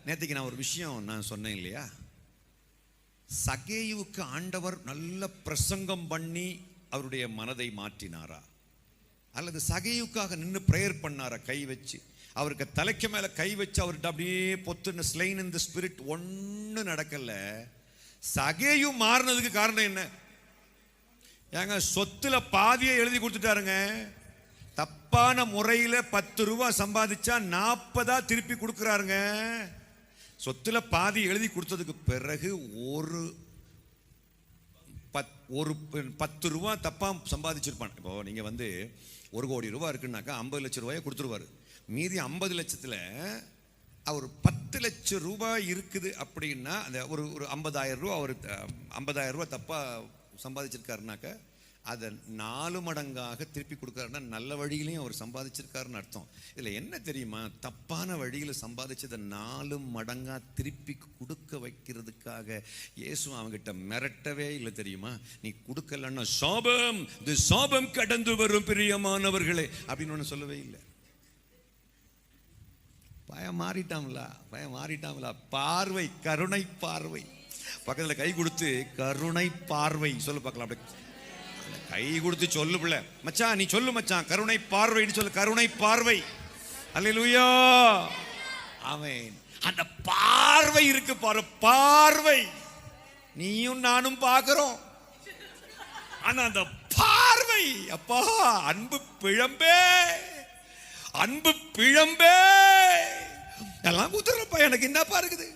நேற்றுக்கு நான் ஒரு விஷயம் நான் சொன்னேன் இல்லையா, சகேயுவுக்கு ஆண்டவர் நல்ல பிரசங்கம் பண்ணி அவருடைய மனதை மாற்றினாரா, அல்லது சகேயுக்காக நின்று பிரேயர் பண்ணாரா? கை வச்சு அவருக்கு தலைக்கு மேல கை வச்சு அவர்கிட்ட அப்படியே பொத்துன்னு ஸ்லைன் இன் தி ஸ்பிரிட். ஒண்ணு நடக்கல. சகேயு மாறினதுக்கு காரணம் என்ன? ஏங்க, சொத்துல பாதியை எழுதி கொடுத்துட்டாருங்க. தப்பான முறையில் 10 ரூபாய் சம்பாதிச்சா 40 திருப்பி கொடுக்குறாருங்க. சொத்துல பாதி எழுதி கொடுத்ததுக்கு பிறகு ஒரு 10 ரூபாய் தப்பா சம்பாதிச்சிருப்பான். இப்போ நீங்க வந்து 1 கோடி ரூபாய் இருக்குன்னாக்கா 50 லட்சம் ரூபாயை கொடுத்துருவாரு. மீதி 50 லட்சத்துல அவர் 10 லட்சம் ரூபாய் இருக்குது அப்படின்னா அந்த ஒரு 50,000 ரூபாய் அவர் 50,000 ரூபாய் தப்பா சம்பாதிச்சிருக்காருனாக்க அதை 4 மடங்காக திருப்பி கொடுக்குறாருன்னா நல்ல வழியிலையும் அவர் சம்பாதிச்சிருக்காருன்னு அர்த்தம். இதில் என்ன தெரியுமா, தப்பான வழியில் சம்பாதிச்சதை 4 மடங்கா திருப்பி கொடுக்க வைக்கிறதுக்காக இயேசு அவங்கிட்ட மிரட்டவே இல்லை தெரியுமா. நீ கொடுக்கலன்னா சாபம், இது சாபம் கடந்து வரும் பிரியமானவர்களே அப்படின்னு ஒன்று சொல்லவே இல்லை. பயம் மாறிட்டாங்களா? பார்வை, கருணை பார்வை. பக்கத்தில் கை கொடுத்து கருணை பார்வை சொல்லு பார்க்கலாம். அப்படி கை கொடுத்து சொல்லு பிள்ளை, மச்சான் நீ சொல்லு மச்சான், கருணை பார்வைன்னு சொல்லு. கருணை பார்வை. அல்லேலூயா, ஆமென். அந்த பார்வை இருக்கு பாரு, பார்வை. நீயும் நானும் பார்க்கிறோம். ஆனா அந்த பார்வை, அப்பா அன்பு பிழம்பே, அன்பு பிழம்பே எல்லாம் குத்துறப்பா. எனக்கு என்னப்பா இருக்குது?